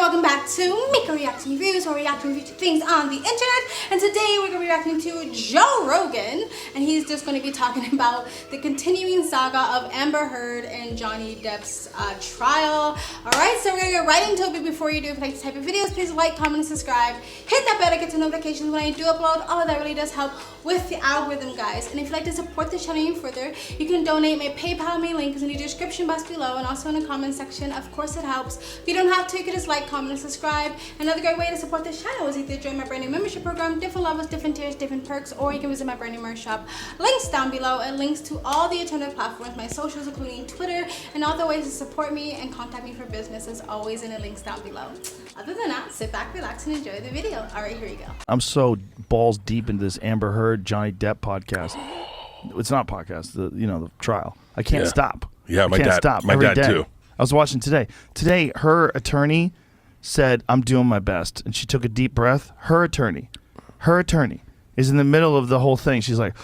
welcome back to Mika Reacting Reviews, where we react to things on the internet. And today we're going to be reacting to Joe Rogan, and he's just going to be talking about the continuing saga of Amber Heard and Johnny Depp's trial. Alright, so we're going to get right into it, but before you do, if you like this type of videos, please like, comment, and subscribe. Hit that bell to get notifications when I do upload. All of that really does help with the algorithm, guys. And if you'd like to support the channel even further, you can donate. My PayPal, my link is in the description box below and also in the comment section. Of course, it helps. If you don't have to, you can just like, comment, and subscribe. Another great way to support this channel is either join my brand new membership program, different levels, different tiers, different perks, or you can visit my brand new merch shop. Links down below and links to all the alternative platforms, my socials, including Twitter, and all the ways to support me and contact me for business is always in the links down below. Other than that, sit back, relax, and enjoy the video. All right, here you go. I'm so balls deep into this Amber Heard, Johnny Depp podcast. It's not a podcast, the trial. I can't stop. Yeah, my dad. Stop my every dad day. too. I was watching today. Today, her attorney said, "I'm doing my best," and she took a deep breath. Her attorney is in the middle of the whole thing. She's like,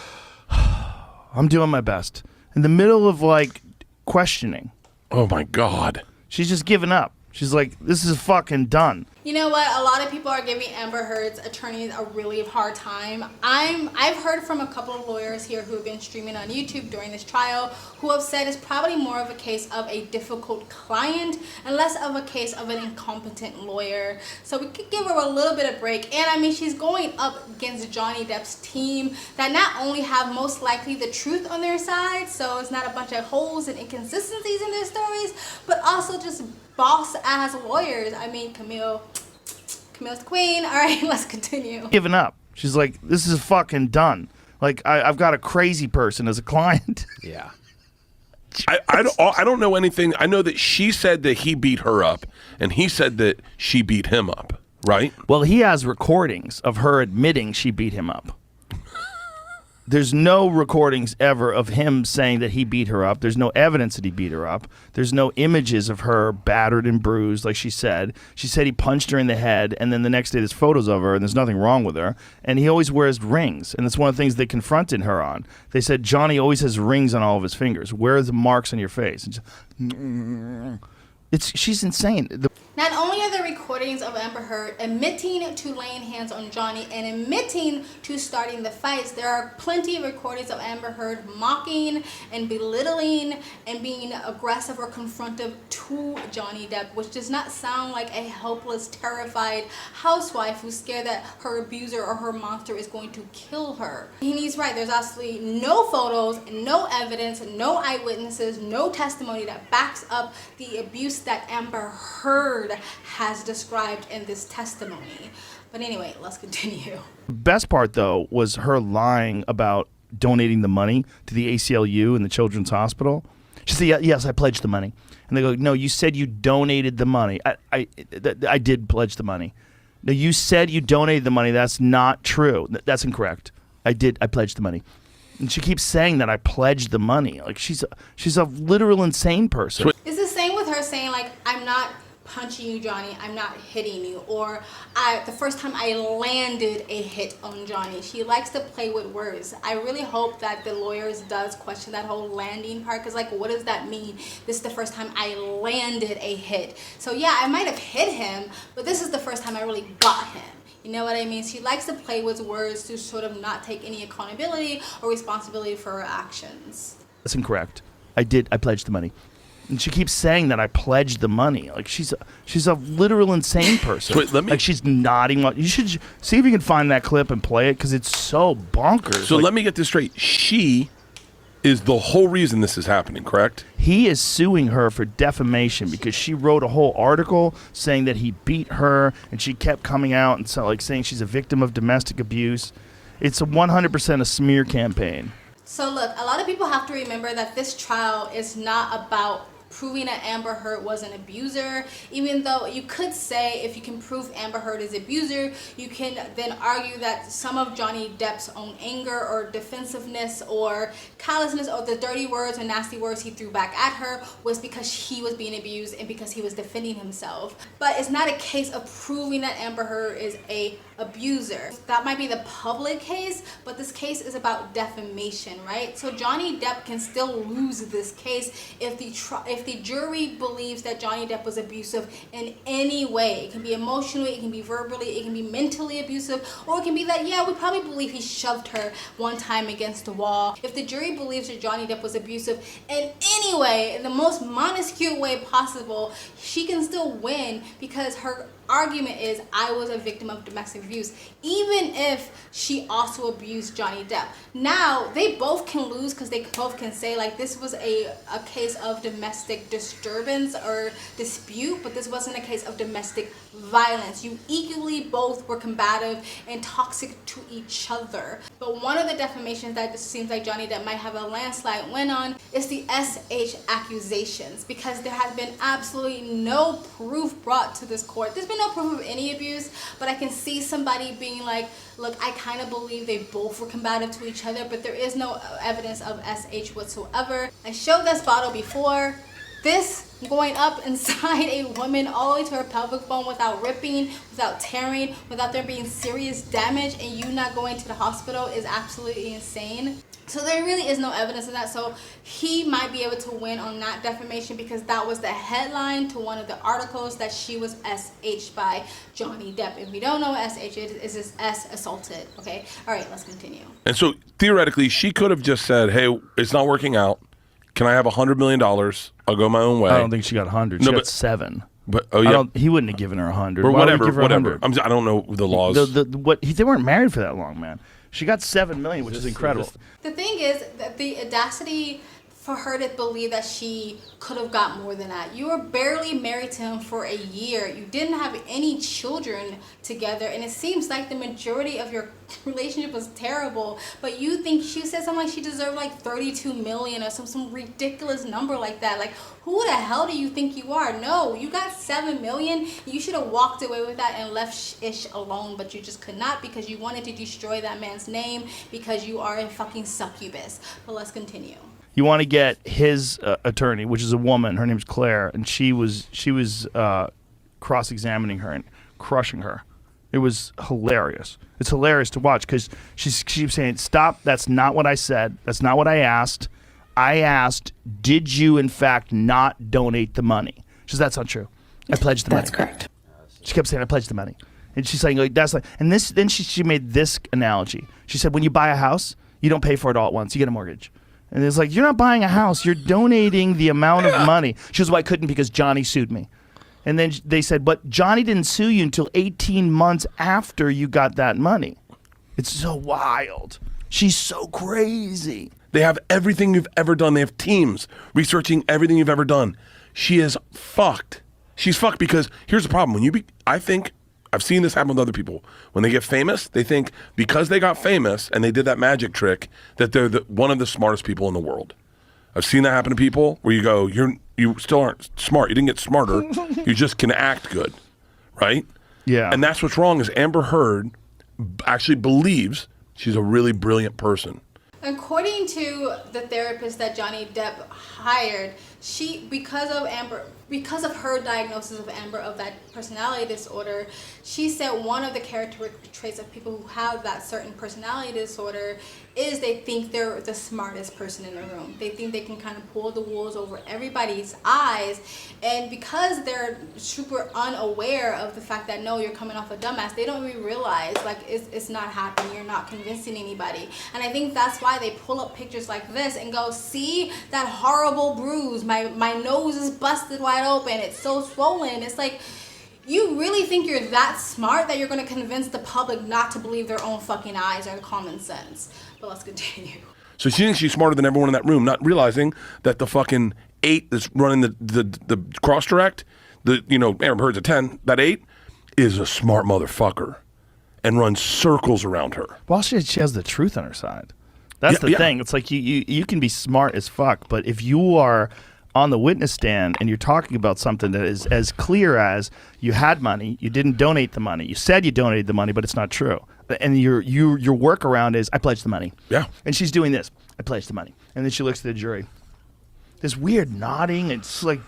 "I'm doing my best," in the middle of like questioning. Oh my God. She's just giving up. She's like, "This is fucking done." You know what? A lot of people are giving Amber Heard's attorneys a really hard time. I've heard from a couple of lawyers here who have been streaming on YouTube during this trial who have said it's probably more of a case of a difficult client and less of a case of an incompetent lawyer. So we could give her a little bit of break. And I mean, she's going up against Johnny Depp's team that not only have most likely the truth on their side, so it's not a bunch of holes and inconsistencies in their stories, but also just boss-ass lawyers. I mean, Camille's the queen. All right, let's continue. Giving up. She's like, "This is fucking done." Like, I've got a crazy person as a client. Yeah. I don't know anything. I know that she said that he beat her up, and he said that she beat him up, right? Well, he has recordings of her admitting she beat him up. There's no recordings ever of him saying that he beat her up. There's no evidence that he beat her up. There's no images of her battered and bruised, like she said. She said he punched her in the head, and then the next day there's photos of her, and there's nothing wrong with her. And he always wears rings, and that's one of the things they confronted her on. They said, "Johnny always has rings on all of his fingers. Where are the marks on your face?" She's insane. Not only are there recordings of Amber Heard admitting to laying hands on Johnny and admitting to starting the fights, there are plenty of recordings of Amber Heard mocking and belittling and being aggressive or confrontive to Johnny Depp, which does not sound like a helpless, terrified housewife who's scared that her abuser or her monster is going to kill her. And he's right. There's absolutely no photos, no evidence, no eyewitnesses, no testimony that backs up the abuse that Amber Heard has described in this testimony. But anyway, let's continue. The best part, though, was her lying about donating the money to the ACLU and the Children's Hospital. She said, "Yes, I pledged the money." And they go, "No, you said you donated the money." I did pledge the money. No, you said you donated the money. That's not true. That's incorrect. I pledged the money. And she keeps saying that I pledged the money. Like, she's a literal insane person. It's the same with her saying, like, "I'm not punching you, Johnny, I'm not hitting you," or the first time I landed a hit on Johnny. She likes to play with words. I really hope that the lawyers does question that whole landing part, because like, what does that mean? This is the first time I landed a hit. So yeah, I might have hit him, but this is the first time I really got him. You know what I mean? She likes to play with words to sort of not take any accountability or responsibility for her actions. That's incorrect. I pledged the money. And she keeps saying that I pledged the money. Like, she's a literal insane person. Wait, like, she's nodding. You should see if you can find that clip and play it, because it's so bonkers. So let me get this straight. She is the whole reason this is happening, correct? He is suing her for defamation because she wrote a whole article saying that he beat her, and she kept coming out and saying she's a victim of domestic abuse. It's 100% a smear campaign. So look, a lot of people have to remember that this trial is not about proving that Amber Heard was an abuser, even though you could say if you can prove Amber Heard is an abuser, you can then argue that some of Johnny Depp's own anger or defensiveness or callousness or the dirty words and nasty words he threw back at her was because he was being abused and because he was defending himself. But it's not a case of proving that Amber Heard is a abuser. That might be the public case, but this case is about defamation, right? So Johnny Depp can still lose this case if if the jury believes that Johnny Depp was abusive in any way, it can be emotionally, it can be verbally, it can be mentally abusive, or it can be that, yeah, we probably believe he shoved her one time against the wall. If the jury believes that Johnny Depp was abusive in any way, in the most minuscule way possible, she can still win because her argument is, I was a victim of domestic abuse, even if she also abused Johnny Depp. Now, they both can lose because they both can say, like, this was a case of domestic disturbance or dispute, but this wasn't a case of domestic violence. You equally both were combative and toxic to each other. But one of the defamations that just seems like Johnny Depp might have a landslide win on is the SH accusations, because there has been absolutely no proof brought to this court. There's been no proof of any abuse, but I can see somebody being like, look, I kind of believe they both were combative to each other, but there is no evidence of SH whatsoever. I showed this bottle before. This going up inside a woman all the way to her pelvic bone without ripping, without tearing, without there being serious damage, and you not going to the hospital is absolutely insane. So there really is no evidence of that. So he might be able to win on that defamation because that was the headline to one of the articles, that she was SH by Johnny Depp. If you don't know what SH is, it's S assaulted. Okay. All right, let's continue. And so theoretically, she could have just said, hey, it's not working out. Can I have $100 million? I'll go my own way. I don't think she got 100. She got 7. But yeah, he wouldn't have given her 100. Or Why whatever. would he give her Whatever. 100? I don't know the laws. They weren't married for that long, man. She got $7 million, which is incredible. The thing is that the audacity for her to believe that she could have got more than that. You were barely married to him for a year. You didn't have any children together, and it seems like the majority of your relationship was terrible. But you think she said something like she deserved like 32 million or some ridiculous number like that. Like, who the hell do you think you are? No, you got 7 million. You should have walked away with that and left Ish alone, but you just could not because you wanted to destroy that man's name because you are a fucking succubus. But let's continue. You want to get his attorney, which is a woman. Her name's Claire, and she was cross-examining her and crushing her. It was hilarious. It's hilarious to watch because she keeps saying, "Stop! That's not what I said. That's not what I asked. I asked, did you in fact not donate the money?" She says, "That's not true. I pledged the money." That's correct. She kept saying, "I pledged the money," and she's saying, "Like that's like." And this, then she made this analogy. She said, "When you buy a house, you don't pay for it all at once. You get a mortgage." And it's like, you're not buying a house. You're donating the amount of money. She goes, "Well, I couldn't because Johnny sued me." And then they said, "But Johnny didn't sue you until 18 months after you got that money." It's so wild. She's so crazy. They have everything you've ever done. They have teams researching everything you've ever done. She is fucked. She's fucked because here's the problem. I think I've seen this happen with other people. When they get famous, they think because they got famous and they did that magic trick that they're one of the smartest people in the world. I've seen that happen to people where you go, you still aren't smart. You didn't get smarter. You just can act good, right? Yeah. And that's what's wrong is Amber Heard actually believes she's a really brilliant person. According to the therapist that Johnny Depp hired, because of her diagnosis of Amber of that personality disorder, she said one of the characteristic traits of people who have that certain personality disorder is they think they're the smartest person in the room. They think they can kind of pull the wool over everybody's eyes, and because they're super unaware of the fact that no, you're coming off a dumbass, they don't even realize like it's not happening, you're not convincing anybody. And I think that's why they pull up pictures like this and go, see that horrible bruise, my nose is busted wide open, it's so swollen. It's like, you really think you're that smart that you're going to convince the public not to believe their own fucking eyes or common sense. But let's continue. So she thinks she's smarter than everyone in that room, not realizing that the fucking 8 that's running the cross direct, Amber Heard's a 10, that 8 is a smart motherfucker and runs circles around her. Well, she has the truth on her side. That's the thing. It's like you can be smart as fuck, but if you are on the witness stand and you're talking about something that is as clear as you had money, you didn't donate the money, you said you donated the money, but it's not true, and your workaround is I pledged the money. Yeah. And she's doing this, I pledged the money, and then she looks at the jury, this weird nodding. It's like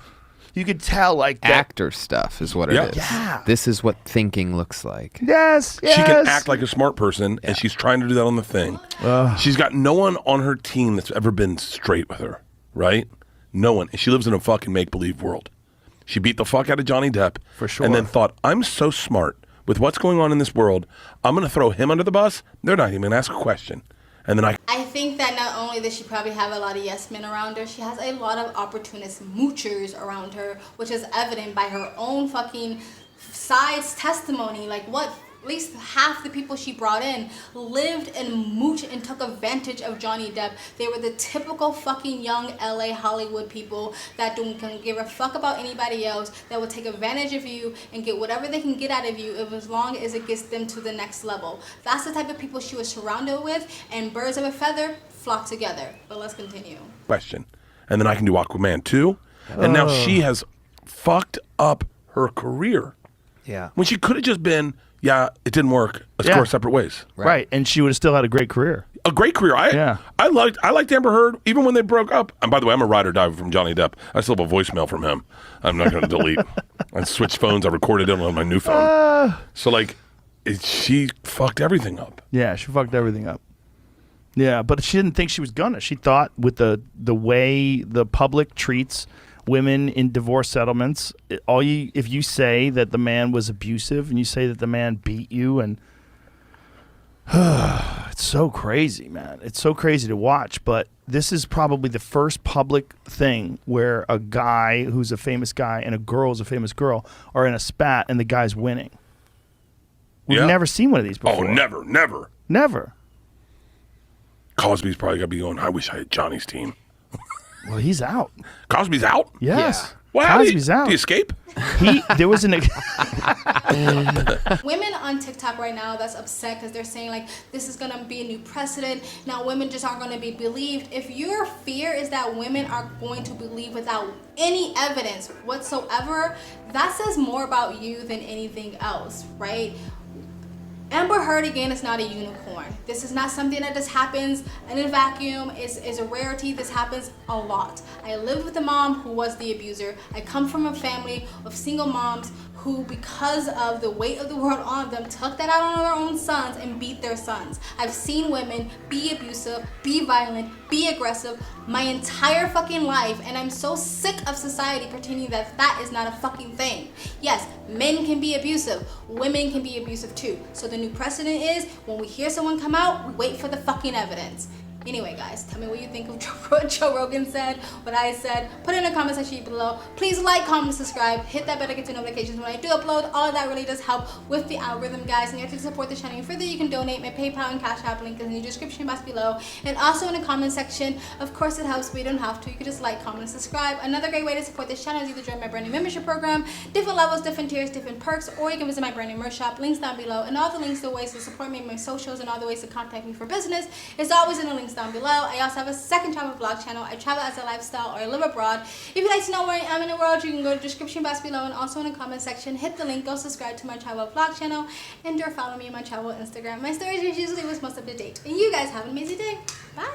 you could tell like that. Actor stuff is what it is. Yeah. This is what thinking looks like. Yes. She can act like a smart person, and she's trying to do that on the thing. She's got no one on her team that's ever been straight with her, right? No one. And she lives in a fucking make-believe world. She beat the fuck out of Johnny Depp. For sure. And then thought, I'm so smart with what's going on in this world. I'm going to throw him under the bus. They're not even going to ask a question. And then I think that not only does she probably have a lot of yes men around her, she has a lot of opportunist moochers around her, which is evident by her own fucking side's testimony. Like, what? At least half the people she brought in lived and mooched and took advantage of Johnny Depp. They were the typical fucking young LA Hollywood people that don't give a fuck about anybody else, that will take advantage of you and get whatever they can get out of you as long as it gets them to the next level. That's the type of people she was surrounded with, and birds of a feather flock together. But let's continue. question. And then I can do Aquaman 2. And now she has fucked up her career. Yeah. When she could have just been, yeah, it didn't work. Let's go our separate ways. Right. And she would have still had a great career. A great career. I liked Amber Heard even when they broke up. And by the way, I'm a ride or die from Johnny Depp. I still have a voicemail from him. I'm not going to delete. I switched phones. I recorded it on my new phone. So like, she fucked everything up. Yeah, she fucked everything up. Yeah, but she didn't think she was gonna. She thought with the way the public treats women in divorce settlements, if you say that the man was abusive and you say that the man beat you, and it's so crazy, man. It's so crazy to watch. But this is probably the first public thing where a guy who's a famous guy and a girl who's a famous girl are in a spat and the guy's winning. We've never seen one of these before. Oh, never. Never. Cosby's probably going to be going, I wish I had Johnny's team. Well, he's out. Cosby's out? Yes. Yeah. Wow, Cosby's out. Did he escape? There was an... Women on TikTok right now that's upset because they're saying like this is gonna be a new precedent. Now women just aren't gonna be believed. If your fear is that women are going to believe without any evidence whatsoever, that says more about you than anything else, right? Amber Heard, again, is not a unicorn. This is not something that just happens in a vacuum. It's a rarity. This happens a lot. I lived with a mom who was the abuser. I come from a family of single moms who, because of the weight of the world on them, took that out on their own sons and beat their sons. I've seen women be abusive, be violent, be aggressive my entire fucking life, and I'm so sick of society pretending that that is not a fucking thing. Yes, men can be abusive, women can be abusive too. So the new precedent is when we hear someone come out, we wait for the fucking evidence. Anyway, guys, tell me what you think of what Joe Rogan said, what I said. Put it in the comment section below. Please like, comment, subscribe. Hit that bell to get notifications when I do upload. All of that really does help with the algorithm, guys. And if you support the channel further, you can donate. My PayPal and Cash App link is in the description box below. And also in the comment section, of course it helps, but you don't have to. You can just like, comment, and subscribe. Another great way to support this channel is either join my brand new membership program, different levels, different tiers, different perks, or you can visit my brand new merch shop. Links down below. And all the links to ways to support me, my socials, and all the ways to contact me for business is always in the links down below. I also have a second travel vlog channel. I travel as a lifestyle or I live abroad. If you'd like to know where I am in the world, you can go to the description box below and also in the comment section. Hit the link, go subscribe to my travel vlog channel, and or follow me on my travel Instagram. My stories are usually what's most up to date. And you guys have an amazing day. Bye.